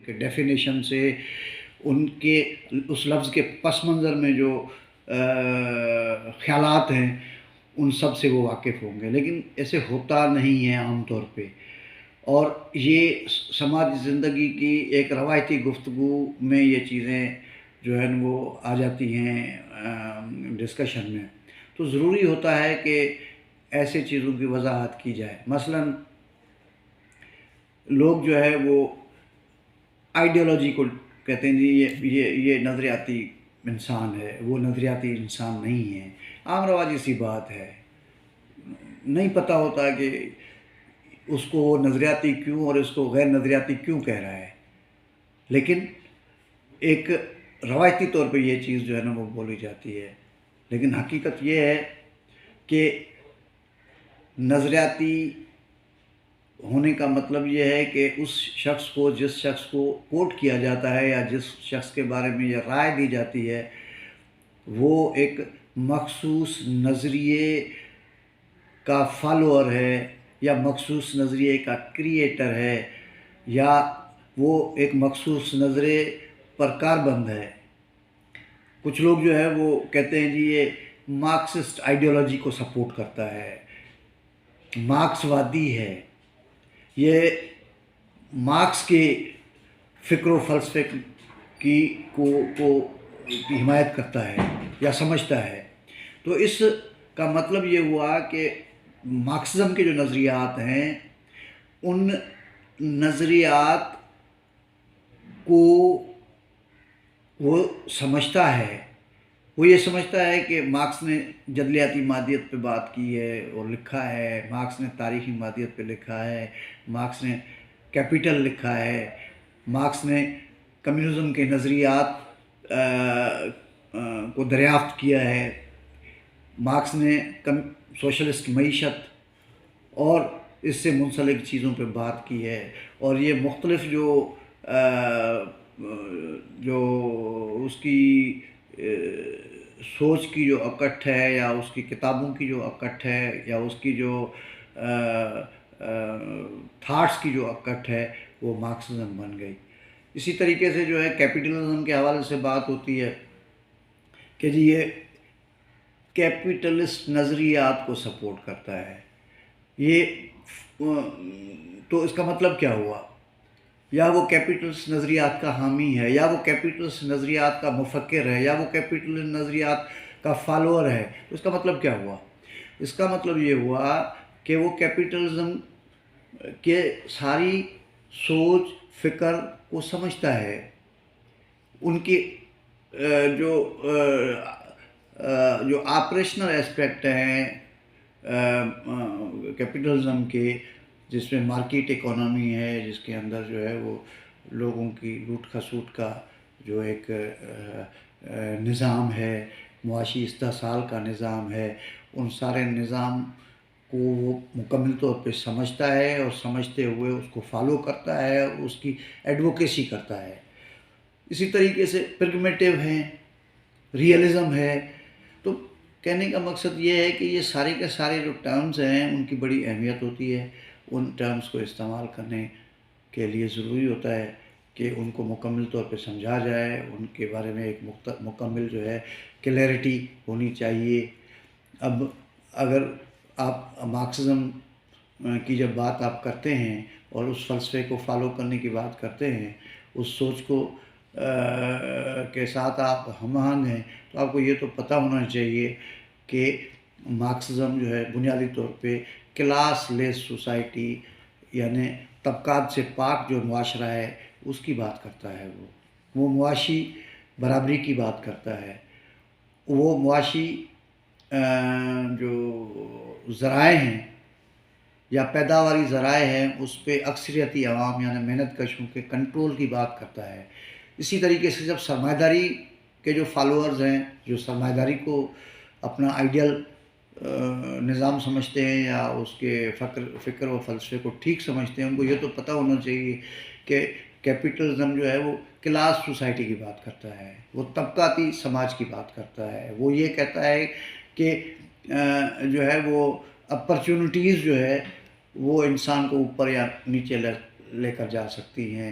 کے ڈیفینیشن سے، ان کے اس لفظ کے پس منظر میں جو خیالات ہیں ان سب سے وہ واقف ہوں گے، لیکن ایسے ہوتا نہیں ہے عام طور پہ۔ اور یہ سماجی زندگی کی ایک روایتی گفتگو میں یہ چیزیں جو ہے وہ آ جاتی ہیں ڈسکشن میں، تو ضروری ہوتا ہے کہ ایسے چیزوں کی وضاحت کی جائے۔ مثلاً لوگ جو ہے وہ آئیڈیالوجی کو کہتے ہیں جی یہ نظریاتی انسان ہے، وہ نظریاتی انسان نہیں ہے، عام رواجی سی بات ہے، نہیں پتہ ہوتا کہ اس کو وہ نظریاتی کیوں اور اس کو غیر نظریاتی کیوں کہہ رہا ہے، لیکن ایک روایتی طور پہ یہ چیز جو ہے نا وہ بولی جاتی ہے۔ لیکن حقیقت یہ ہے کہ نظریاتی ہونے کا مطلب یہ ہے کہ اس شخص کو، جس شخص کو کوٹ کیا جاتا ہے یا جس شخص کے بارے میں یہ رائے دی جاتی ہے، وہ ایک مخصوص نظریے کا فالوور ہے یا مخصوص نظریے کا کریئیٹر ہے، یا وہ ایک مخصوص نظریے پر کاربند ہے۔ کچھ لوگ جو ہے وہ کہتے ہیں جی یہ مارکسسٹ آئیڈیالوجی کو سپورٹ کرتا ہے، مارکس وادی ہے، یہ مارکس کے فکر و فلسفے کی حمایت کرتا ہے یا سمجھتا ہے۔ تو اس کا مطلب یہ ہوا کہ مارکسزم کے جو نظریات ہیں ان نظریات کو وہ سمجھتا ہے، وہ یہ سمجھتا ہے کہ مارکس نے جدلیاتی مادیت پہ بات کی ہے اور لکھا ہے، مارکس نے تاریخی مادیت پہ لکھا ہے، مارکس نے کیپیٹل لکھا ہے، مارکس نے کمیونزم کے نظریات کو دریافت کیا ہے، مارکس نے سوشلسٹ معیشت اور اس سے منسلک چیزوں پہ بات کی ہے، اور یہ مختلف جو اس کی سوچ کی جو اکٹھ ہے یا اس کی کتابوں کی جو اکٹھ ہے یا اس کی جو تھاٹس کی جو اکٹھ ہے وہ مارکسزم بن گئی۔ اسی طریقے سے جو ہے کیپیٹلزم کے حوالے سے بات ہوتی ہے کہ جی یہ کیپیٹلسٹ نظریات کو سپورٹ کرتا ہے، یہ تو اس کا مطلب کیا ہوا؟ یا وہ کیپیٹلسٹ نظریات کا حامی ہے، یا وہ کیپیٹلسٹ نظریات کا مفکر ہے، یا وہ کیپیٹلسٹ نظریات کا فالوور ہے، تو اس کا مطلب کیا ہوا؟ اس کا مطلب یہ ہوا کہ وہ کیپیٹلزم کے ساری سوچ فکر کو سمجھتا ہے، ان کی جو آپریشنل اسپیکٹ ہیں کیپیٹلزم کے، جس میں مارکیٹ اکانومی ہے، جس کے اندر جو ہے وہ لوگوں کی لوٹ کھسوٹ کا جو ایک نظام ہے، معاشی استحصال کا نظام ہے، ان سارے نظام کو وہ مکمل طور پہ سمجھتا ہے اور سمجھتے ہوئے اس کو فالو کرتا ہے اور اس کی ایڈوکیسی کرتا ہے۔ اسی طریقے سے پرگمیٹیو ہیں، ریئلزم ہے۔ تو کہنے کا مقصد یہ ہے کہ یہ سارے کے سارے جو ٹرمز ہیں ان کی بڑی اہمیت ہوتی ہے، ان ٹرمز کو استعمال کرنے کے لیے ضروری ہوتا ہے کہ ان کو مکمل طور پہ سمجھا جائے، ان کے بارے میں ایک مکمل جو ہے کلیئرٹی ہونی چاہیے۔ اب اگر آپ مارکسزم کی جب بات آپ کرتے ہیں اور اس فلسفے کو فالو کرنے کی بات کرتے ہیں، اس سوچ کو کے ساتھ آپ ہم آہنگ ہیں، تو آپ کو یہ تو پتہ ہونا چاہیے کہ مارکسزم جو ہے بنیادی طور پہ کلاس لیس سوسائٹی یعنی طبقات سے پاک جو معاشرہ ہے اس کی بات کرتا ہے، وہ معاشی برابری کی بات کرتا ہے، وہ معاشی جو ذرائع ہیں یا پیداواری ذرائع ہیں اس پہ اکثریتی عوام یعنی محنت کشوں کے کنٹرول کی بات کرتا ہے۔ اسی طریقے سے جب سرمایہ داری کے جو فالوورز ہیں، جو سرمایہ داری کو اپنا آئیڈیل نظام سمجھتے ہیں یا اس کے فکر و فلسفے کو ٹھیک سمجھتے ہیں، ان کو یہ تو پتہ ہونا چاہیے کہ کیپیٹلزم جو ہے وہ کلاس سوسائٹی کی بات کرتا ہے، وہ طبقاتی سماج کی بات کرتا ہے، وہ یہ کہتا ہے کہ جو ہے وہ اپرچونٹیز جو ہے وہ انسان کو اوپر یا نیچے لے کر جا سکتی ہیں،